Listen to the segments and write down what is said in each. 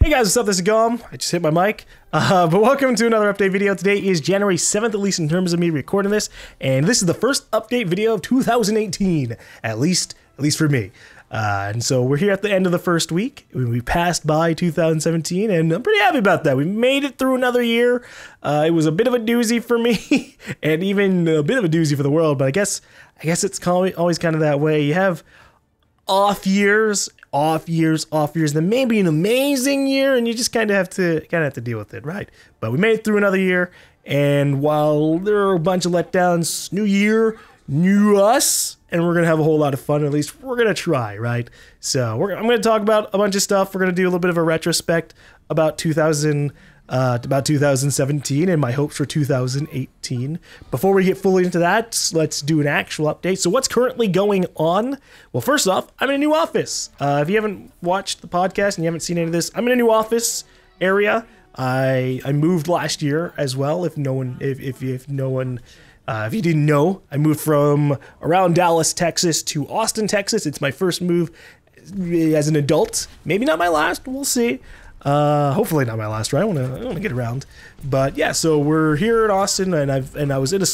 Hey guys, what's up? This is GaLm. I just hit my mic. But welcome to another update video. Today is January 7th, at least in terms of me recording this. And this is the first update video of 2018, at least for me. And so we're here at the end of the first week. We passed by 2017, and I'm pretty happy about that. We made it through another year. It was a bit of a doozy for me, and even a bit of a doozy for the world. But I guess it's always kind of that way. You have off years, then maybe an amazing year, and you just kind of have to deal with it, right? But we made it through another year, and while there are a bunch of letdowns, new year, new us, and we're gonna have a whole lot of fun. At least we're gonna try, right? So I'm gonna talk about a bunch of stuff. We're gonna do a little bit of a retrospect about 2017 and my hopes for 2018. Before we get fully into that, let's do an actual update. So what's currently going on? Well, first off, I'm in a new office. If you haven't watched the podcast and you haven't seen any of this, I'm in a new office area. I moved last year as well. If you didn't know, I moved from around Dallas, Texas to Austin, Texas. It's my first move as an adult. Maybe not my last. We'll see. Hopefully not my last, right? I want to get around. But yeah, so we're here in Austin, and I was in a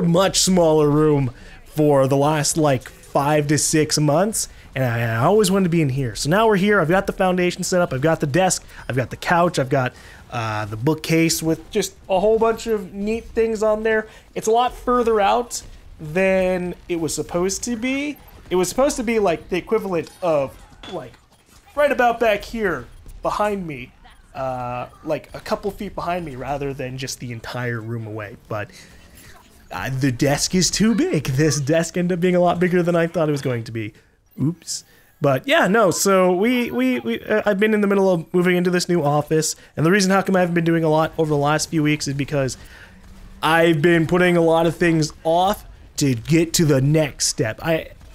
much smaller room for the last like 5 to 6 months, and I always wanted to be in here. So now we're here. I've got the foundation set up. I've got the desk. I've got the couch. I've got the bookcase with just a whole bunch of neat things on there. It's a lot further out than it was supposed to be. It was supposed to be like the equivalent of like right about back here behind me, like a couple feet behind me, rather than just the entire room away. But the desk is too big. This desk ended up being a lot bigger than I thought it was going to be. Oops. But yeah, no, so I've been in the middle of moving into this new office, and the reason how come I haven't been doing a lot over the last few weeks is because I've been putting a lot of things off to get to the next step.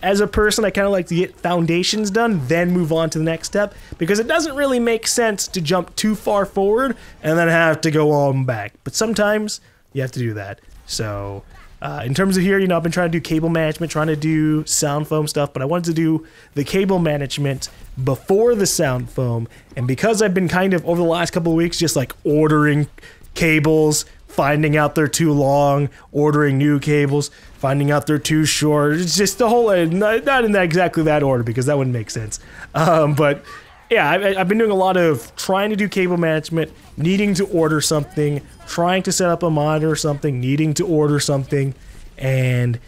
As a person, I kind of like to get foundations done, then move on to the next step, because it doesn't really make sense to jump too far forward and then have to go on back. But sometimes you have to do that. So in terms of here, you know, I've been trying to do cable management, trying to do sound foam stuff, but I wanted to do the cable management before the sound foam. And because I've been kind of, over the last couple of weeks, just like ordering cables, finding out they're too long, ordering new cables, finding out they're too short. It's just the whole, not in exactly that order, because that wouldn't make sense. But yeah, I've been doing a lot of trying to do cable management, needing to order something, trying to set up a monitor or something, needing to order something, and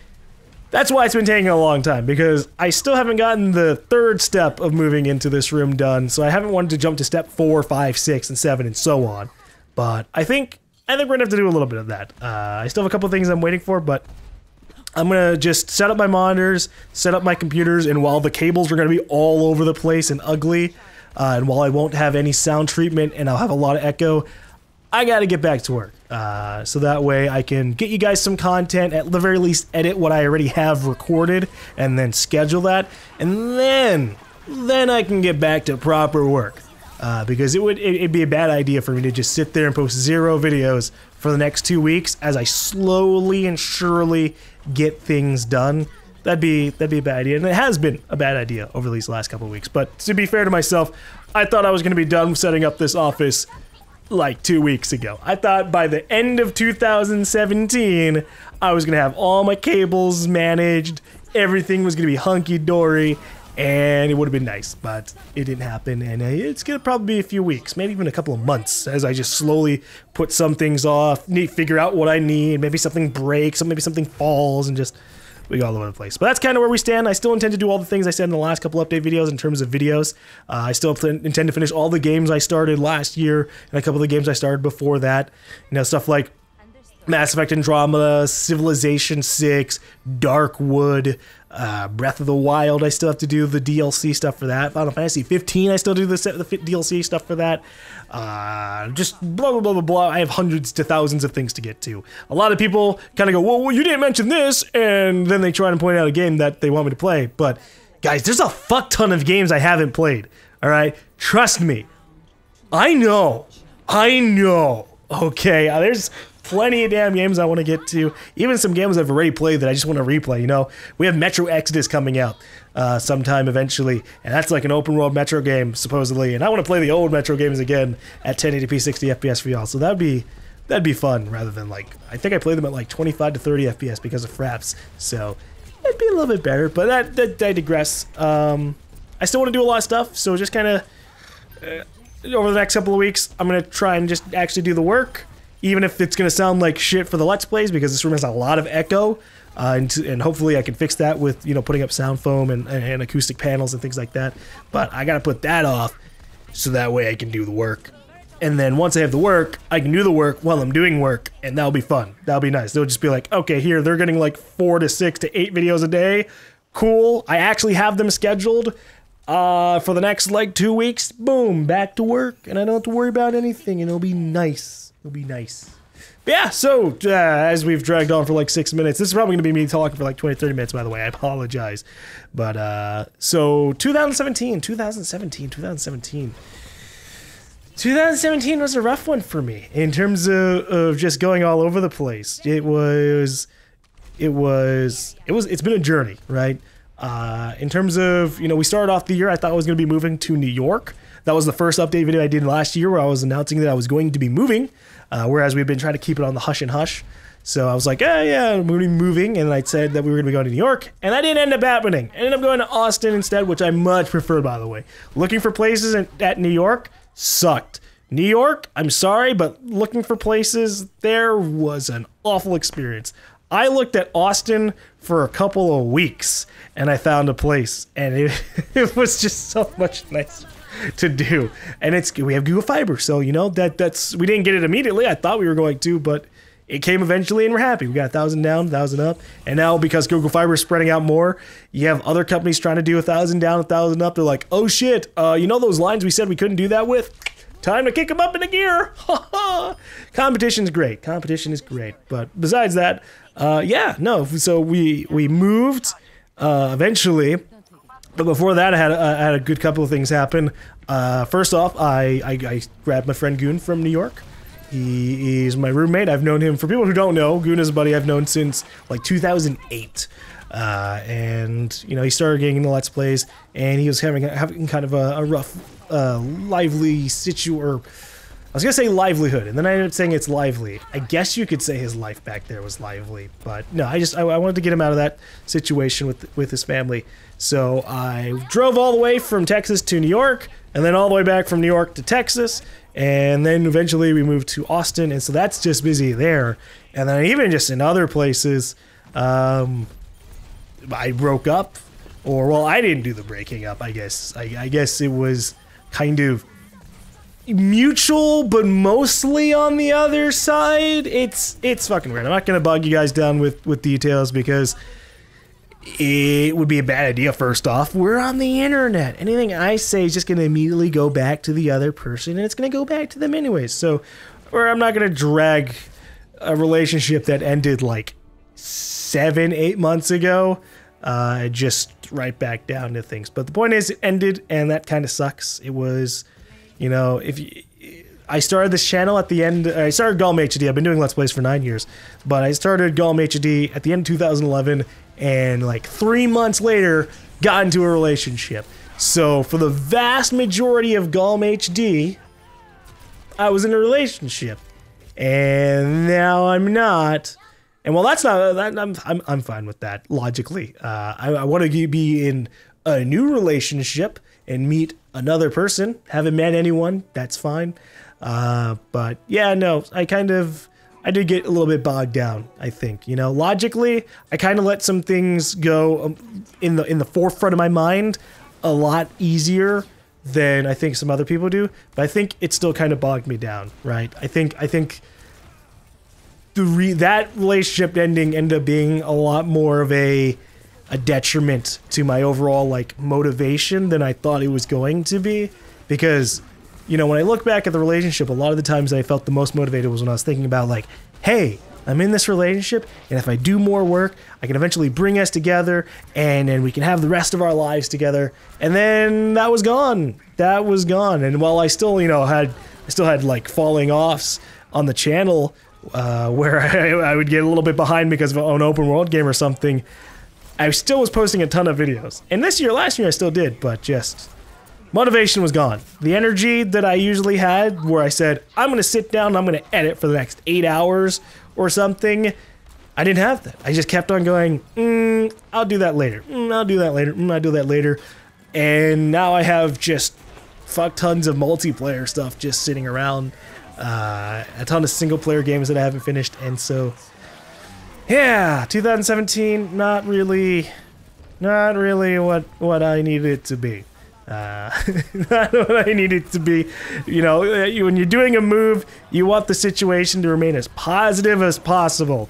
that's why it's been taking a long time, because I still haven't gotten the third step of moving into this room done, so I haven't wanted to jump to step 4, 5, 6, and 7, and so on. But I think we're gonna have to do a little bit of that. I still have a couple things I'm waiting for, but I'm gonna just set up my monitors, set up my computers, and while the cables are gonna be all over the place and ugly, and while I won't have any sound treatment and I'll have a lot of echo, I gotta get back to work. So that way I can get you guys some content, at the very least edit what I already have recorded, and then schedule that, and then I can get back to proper work. Because it'd be a bad idea for me to just sit there and post 0 videos for the next 2 weeks as I slowly and surely get things done. That'd be a bad idea, and it has been a bad idea over these last couple of weeks. But to be fair to myself, I thought I was going to be done setting up this office like 2 weeks ago. I thought by the end of 2017, I was going to have all my cables managed, everything was going to be hunky-dory, and it would have been nice, but it didn't happen, and it's going to probably be a few weeks, maybe even a couple of months, as I just slowly put some things off, figure out what I need, maybe something breaks, maybe something falls, and just we go all over the place. But that's kind of where we stand. I still intend to do all the things I said in the last couple update videos in terms of videos. I still intend to finish all the games I started last year, and a couple of the games I started before that. You know, stuff like Mass Effect Andromeda, Civilization 6, Darkwood, Breath of the Wild. I still have to do the DLC stuff for that. Final Fantasy 15, I still do the DLC stuff for that. Just blah, blah, blah, blah, blah. I have hundreds to thousands of things to get to. A lot of people kind of go, well, you didn't mention this, and then they try and point out a game that they want me to play. But, guys, there's a fuck ton of games I haven't played, all right? Trust me. I know. Okay, there's plenty of damn games I want to get to. Even some games I've already played that I just want to replay. You know, we have Metro Exodus coming out sometime eventually, and that's like an open world Metro game supposedly. And I want to play the old Metro games again at 1080p 60 FPS for y'all. So that'd be fun rather than like, I think I played them at like 25 to 30 FPS because of fraps. So it'd be a little bit better, but I digress. I still want to do a lot of stuff, so just kind of over the next couple of weeks, I'm going to try and just actually do the work, even if it's going to sound like shit for the Let's Plays, because this room has a lot of echo, and hopefully I can fix that with, you know, putting up sound foam and acoustic panels and things like that. But I got to put that off so that way I can do the work. And then once I have the work, I can do the work while I'm doing work, and that'll be fun. That'll be nice. They'll just be like, okay, here, they're getting like 4 to 6 to 8 videos a day. Cool. I actually have them scheduled for the next like 2 weeks. Boom, back to work, and I don't have to worry about anything, and it'll be nice. It'll be nice. But yeah, so as we've dragged on for like 6 minutes, this is probably going to be me talking for like 20, 30 minutes, by the way. I apologize. But so 2017 was a rough one for me in terms of just going all over the place. It's been a journey, right? In terms of, you know, we started off the year, I thought I was going to be moving to New York. That was the first update video I did last year where I was announcing that I was going to be moving, whereas we've been trying to keep it on the hush and hush. So I was like, yeah, I'm going to be moving, and I said that we were going to be going to New York, and that didn't end up happening. I ended up going to Austin instead, which I much prefer, by the way. Looking for places at New York sucked. New York, I'm sorry, but looking for places there was an awful experience. I looked at Austin for a couple of weeks, and I found a place, and it was just so much nicer to do. And we have Google Fiber, so you know that's we didn't get it immediately. I thought we were going to, but it came eventually, and we're happy. We got 1,000 down, 1,000 up, and now because Google Fiber is spreading out more, you have other companies trying to do 1,000 down, 1,000 up. They're like, oh shit, you know those lines we said we couldn't do that with? Time to kick them up into gear. Competition's great. Competition is great. But besides that, yeah, no. So we moved eventually, but before that, I had a good couple of things happen. First off, I grabbed my friend Goon from New York. He's my roommate. I've known him, for people who don't know, Goon is a buddy I've known since like 2008. And you know, he started getting into Let's Plays, and he was having kind of a rough, lively or I was gonna say livelihood, and then I ended up saying it's lively. I guess you could say his life back there was lively, but no, I wanted to get him out of that situation with his family. So I drove all the way from Texas to New York, and then all the way back from New York to Texas, and then eventually we moved to Austin, and so that's just busy there. And then even just in other places, I broke up, or well, I didn't do the breaking up. I guess it was kind of mutual, but mostly on the other side. It's fucking weird. I'm not gonna bog you guys down with details because it would be a bad idea. First off, we're on the internet. Anything I say is just gonna immediately go back to the other person, and it's gonna go back to them anyways. So, or I'm not gonna drag a relationship that ended like 7-8 months ago just right back down to things. But the point is, it ended, and that kind of sucks. It was, you know, I started this channel at the end. I started GaLm HD. I've been doing Let's Plays for 9 years, but I started GaLm HD at the end of 2011, and like 3 months later, got into a relationship. So for the vast majority of GaLm HD, I was in a relationship, and now I'm not. And well, that's not. I'm fine with that logically. I want to be in a new relationship and meet another person. Haven't met anyone. That's fine. But yeah, no. I did get a little bit bogged down. I think, you know, logically, I kind of let some things go in the forefront of my mind a lot easier than I think some other people do. But I think it still kind of bogged me down, right? I think. That relationship ending ended up being a lot more of a detriment to my overall like motivation than I thought it was going to be, because, you know, when I look back at the relationship, a lot of the times that I felt the most motivated was when I was thinking about like, hey, I'm in this relationship, and if I do more work, I can eventually bring us together, and then we can have the rest of our lives together. And then that was gone. That was gone. And while I still, you know, had like falling offs on the channel, where I would get a little bit behind because of an open world game or something, I still was posting a ton of videos. And last year I still did, but just motivation was gone. The energy that I usually had where I said, I'm going to sit down and I'm going to edit for the next 8 hours or something, I didn't have that. I just kept on going, I'll do that later. I'll do that later. I'll do that later. And now I have just fuck tons of multiplayer stuff just sitting around. A ton of single player games that I haven't finished. And so, yeah, 2017, not really what I needed it to be. Not what I need it to be. You know, when you're doing a move, you want the situation to remain as positive as possible.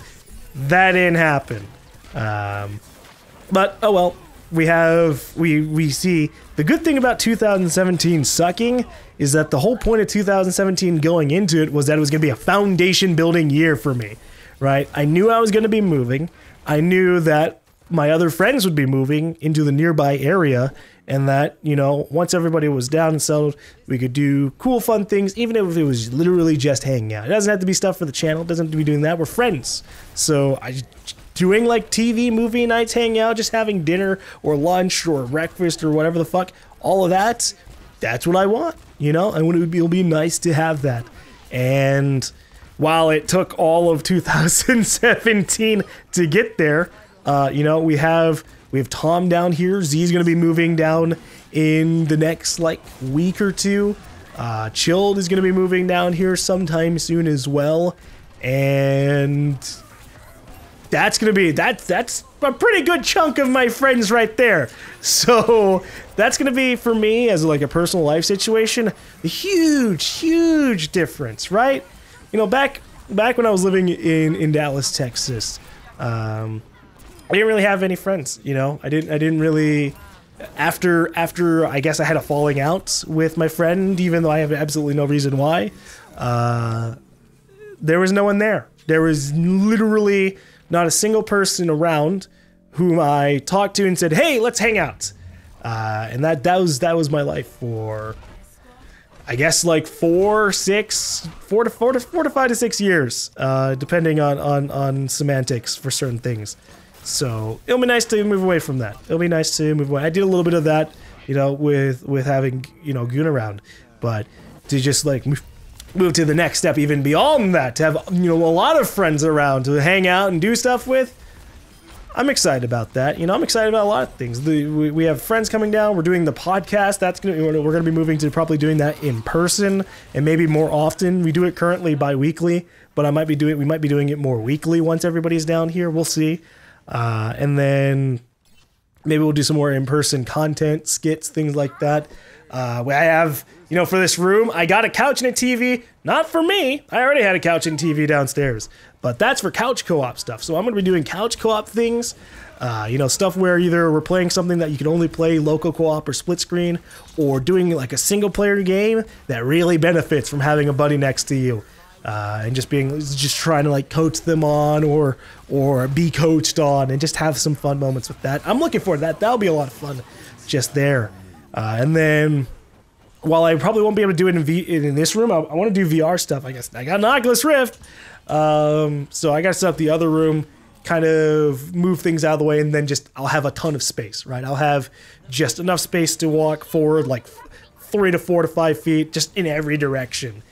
That didn't happen. But oh well. We see the good thing about 2017 sucking is that the whole point of 2017 going into it was that it was going to be a foundation building year for me, right? I knew I was going to be moving. I knew that my other friends would be moving into the nearby area, and that, you know, once everybody was down and settled, we could do cool, fun things, even if it was literally just hanging out. It doesn't have to be stuff for the channel. It doesn't have to be doing that. We're friends. So doing like TV, movie nights, hanging out, just having dinner or lunch or breakfast or whatever the fuck, all of that, that's what I want, you know? And it'll be nice to have that. And while it took all of 2017 to get there, you know, we have Tom down here. Z's gonna be moving down in the next like week or two. Chilled is gonna be moving down here sometime soon as well. And that's gonna be that's a pretty good chunk of my friends right there. So that's gonna be for me as like a personal life situation a huge difference, right? You know, back when I was living in Dallas, Texas, I didn't really have any friends. You know, I didn't really. After I guess I had a falling out with my friend, even though I have absolutely no reason why. There was no one there. There was literally not a single person around whom I talked to and said, "Hey, let's hang out." And that was my life for, I guess, like 4 to 5 to 6 years, depending on semantics for certain things. So it'll be nice to move away from that. It'll be nice to move away. I did a little bit of that, you know, with having, you know, Goon around, but to just like move to the next step, even beyond that, to have, you know, a lot of friends around to hang out and do stuff with, I'm excited about that. You know, I'm excited about a lot of things. We have friends coming down. We're doing the podcast. We're gonna be moving to probably doing that in person and maybe more often. We do it currently bi-weekly, but we might be doing it more weekly once everybody's down here. We'll see. And then maybe we'll do some more in-person content, skits, things like that. I have, you know, for this room, I got a couch and a TV. Not for me. I already had a couch and TV downstairs. But that's for couch co-op stuff. So I'm going to be doing couch co-op things. You know, stuff where either we're playing something that you can only play local co-op or split screen, or doing like a single player game that really benefits from having a buddy next to you. And just trying to like coach them on or be coached on and just have some fun moments with that. I'm looking forward to that. That'll be a lot of fun just there. And then while I probably won't be able to do it in this room, I want to do VR stuff, I guess. I got an Oculus Rift. So I got to set up the other room, kind of move things out of the way, and then I'll have a ton of space, right? I'll have just enough space to walk forward like 3 to 4 to 5 feet just in every direction.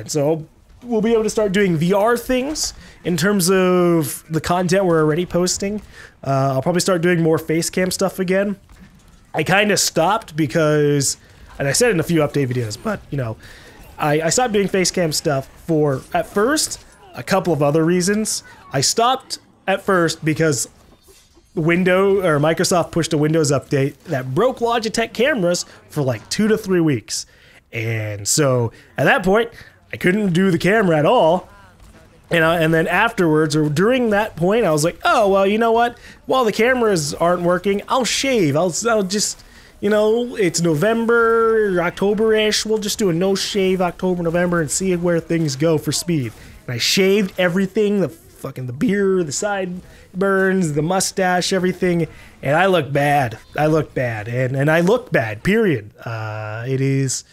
So we'll be able to start doing VR things in terms of the content we're already posting. I'll probably start doing more facecam stuff again. I kind of stopped because, and I said in a few update videos, but you know, I stopped doing facecam stuff for, at first, a couple of other reasons. I stopped at first because Microsoft pushed a Windows update that broke Logitech cameras for like 2 to 3 weeks. And so at that point, I couldn't do the camera at all. And then afterwards, or during that point, I was like, oh, well, you know what? While the cameras aren't working, I'll shave. I'll just, you know, it's November, October-ish. We'll just do a no-shave October, November and see where things go for speed. And I shaved everything, the beard, the sideburns, the mustache, everything. And I look bad. I look bad. And I look bad, period. It is...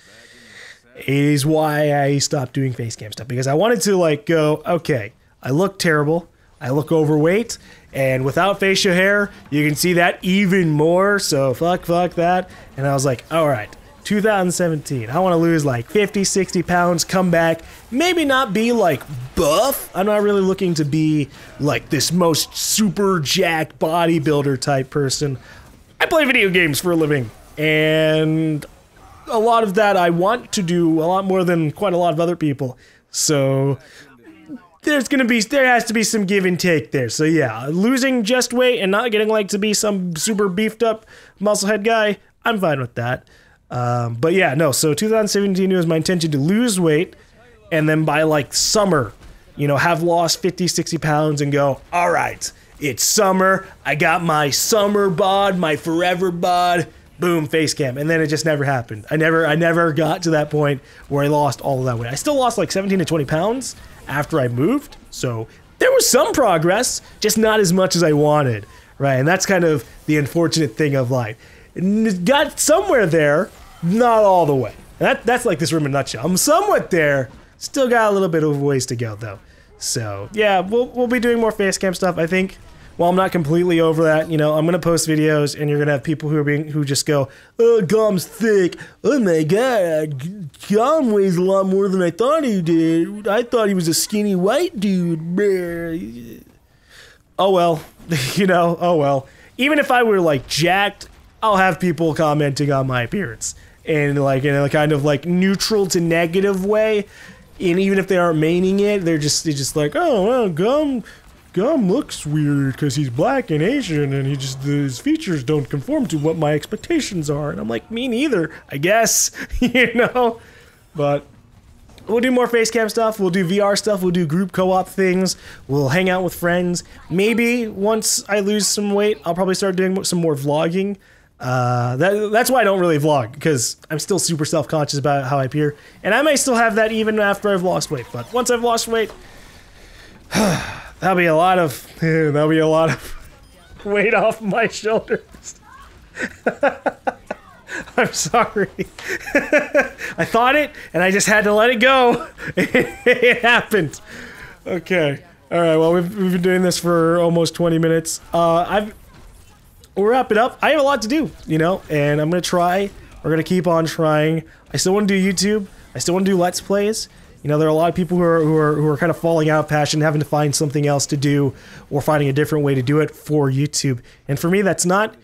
is why I stopped doing face cam stuff, because I wanted to like go, okay, I look terrible, I look overweight, and without facial hair, you can see that even more, so fuck that. And I was like, all right, 2017, I want to lose like 50, 60 pounds, come back, maybe not be like buff. I'm not really looking to be like this most super jacked bodybuilder type person. I play video games for a living, and a lot of that I want to do a lot more than quite a lot of other people. So there has to be some give and take there. So yeah, losing just weight and not getting like to be some super beefed up musclehead guy, I'm fine with that. But yeah, no, so 2017 was my intention to lose weight, and then by like summer, you know, have lost 50, 60 pounds and go, all right, it's summer, I got my summer bod, my forever bod, boom, face cam. And then it just never happened. I never got to that point where I lost all of that weight. I still lost like 17 to 20 pounds after I moved, so there was some progress, just not as much as I wanted, right? And that's kind of the unfortunate thing of life. Got somewhere there, not all the way. That's like this room in a nutshell. I'm somewhat there, still got a little bit of ways to go though. So yeah, we'll be doing more face cam stuff. I think, well, I'm not completely over that. You know, I'm gonna post videos, and you're gonna have people who just go, "Oh, GaLm's thick. Oh my god, GaLm weighs a lot more than I thought he did. I thought he was a skinny white dude." Oh well, you know. Oh well. Even if I were like jacked, I'll have people commenting on my appearance, and like in a kind of like neutral to negative way. And even if they aren't meaning it, they're just like, "Oh well, GaLm looks weird because he's black and Asian, and his features don't conform to what my expectations are." And I'm like, me neither, I guess, you know? But we'll do more face cam stuff, we'll do VR stuff, we'll do group co-op things, we'll hang out with friends. Maybe once I lose some weight, I'll probably start doing some more vlogging. That's why I don't really vlog, because I'm still super self-conscious about how I appear. And I may still have that even after I've lost weight, but once I've lost weight, that'll be a lot of weight off my shoulders. I'm sorry. I thought it, and I just had to let it go. It happened. Okay. All right. Well, we've been doing this for almost 20 minutes. We'll wrap it up. I have a lot to do, you know, and I'm gonna try. We're gonna keep on trying. I still want to do YouTube. I still want to do Let's Plays. You know, there are a lot of people who are kind of falling out of passion, having to find something else to do, or finding a different way to do it for YouTube. And for me, that's not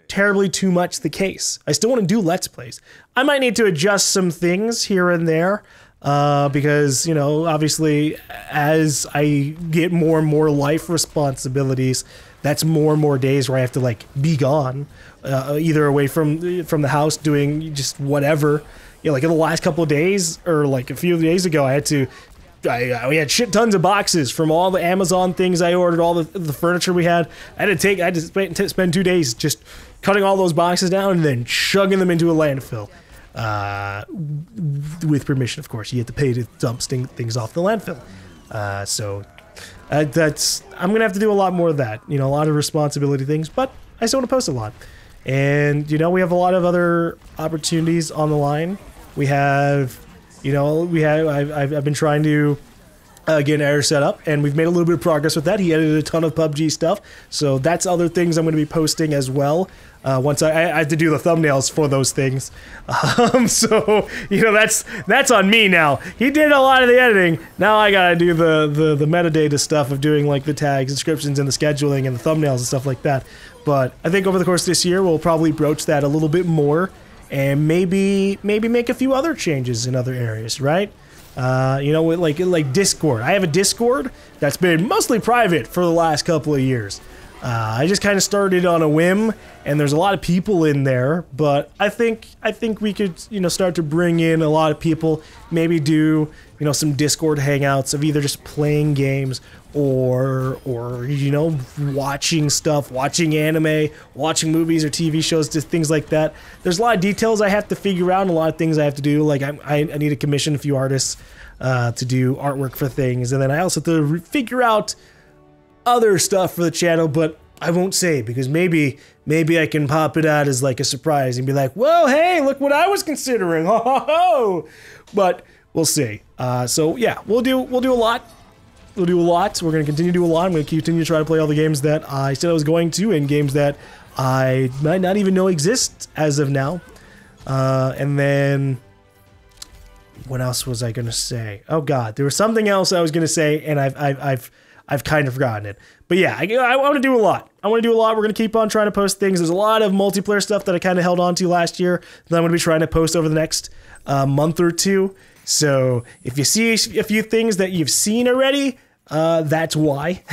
terribly too much the case. I still want to do Let's Plays. I might need to adjust some things here and there, because, you know, obviously, as I get more and more life responsibilities, that's more and more days where I have to like be gone, either away from the house doing just whatever. You know, like in the last couple of days, or like a few days ago, we had shit tons of boxes from all the Amazon things I ordered, all the furniture we had. I had to spend 2 days just cutting all those boxes down and then chugging them into a landfill. With permission, of course. You have to pay to dump things off the landfill. I'm gonna have to do a lot more of that. You know, a lot of responsibility things, but I still want to post a lot. And, you know, we have a lot of other opportunities on the line. We have, you know, I've been trying to get an editor set up, and we've made a little bit of progress with that. He edited a ton of PUBG stuff, so that's other things I'm going to be posting as well. Once I have to do the thumbnails for those things. So, you know, that's on me now. He did a lot of the editing. Now I gotta do the metadata stuff of doing like the tags, descriptions, and the scheduling, and the thumbnails and stuff like that. But I think over the course of this year, we'll probably broach that a little bit more, and maybe make a few other changes in other areas, right? You know, like Discord. I have a Discord that's been mostly private for the last couple of years. I just kind of started on a whim, and there's a lot of people in there, but I think we could, you know, start to bring in a lot of people, maybe do, you know, some Discord hangouts of either just playing games or you know, watching stuff, watching anime, watching movies or TV shows, just things like that. There's a lot of details I have to figure out, and a lot of things I have to do. Like I need to commission a few artists to do artwork for things, and then I also have to figure out other stuff for the channel. But I won't say, because maybe I can pop it out as like a surprise and be like, whoa, hey, look what I was considering. Ho, ho, ho. But we'll see. So yeah, we'll do a lot. We'll do a lot. We're going to continue to do a lot. I'm going to continue to try to play all the games that I said I was going to, and games that I might not even know exist as of now. And then what else was I going to say? Oh God, there was something else I was going to say, and I've kind of forgotten it. But yeah, I want to do a lot. We're going to keep on trying to post things. There's a lot of multiplayer stuff that I kind of held on to last year that I'm going to be trying to post over the next month or two. So if you see a few things that you've seen already, that's why.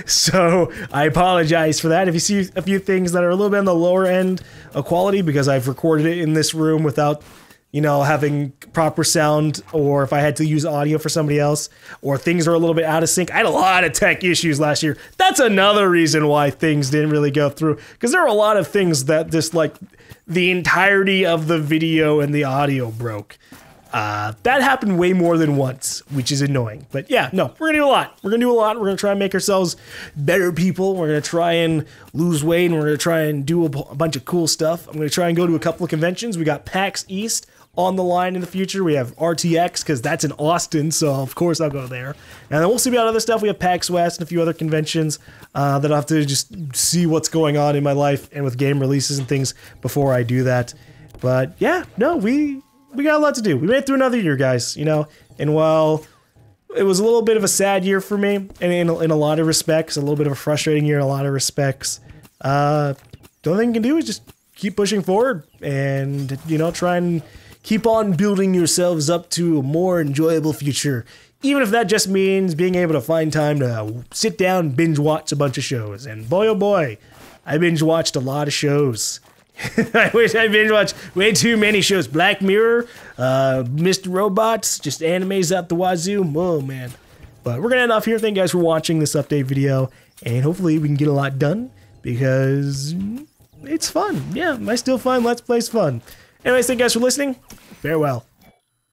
So I apologize for that. If you see a few things that are a little bit on the lower end of quality, because I've recorded it in this room without, you know, having proper sound, or if I had to use audio for somebody else, or things are a little bit out of sync. I had a lot of tech issues last year. That's another reason why things didn't really go through, because there are a lot of things that just like the entirety of the video and the audio broke. That happened way more than once, which is annoying. But yeah, no, we're gonna do a lot. We're gonna try and make ourselves better people. We're gonna try and lose weight, and we're gonna try and do a bunch of cool stuff. I'm gonna try and go to a couple of conventions. We got PAX East on the line in the future. We have RTX, because that's in Austin, so of course I'll go there. And then we'll see about other stuff. We have PAX West and a few other conventions that I'll have to just see what's going on in my life and with game releases and things before I do that. But yeah, no, we got a lot to do. We made it through another year, guys, you know, and while it was a little bit of a sad year for me, and in a lot of respects, a little bit of a frustrating year in a lot of respects, the only thing you can do is just keep pushing forward and, you know, try and keep on building yourselves up to a more enjoyable future, even if that just means being able to find time to sit down and binge watch a bunch of shows. And boy, oh boy, I binge watched a lot of shows. I wish I binge watched way too many shows. Black Mirror, Mr. Robots, just animes out the wazoo. Oh man. But we're gonna end off here. Thank you guys for watching this update video, and hopefully we can get a lot done, because it's fun. Yeah, I still find Let's Play's fun. Anyways, thank you guys for listening. Farewell.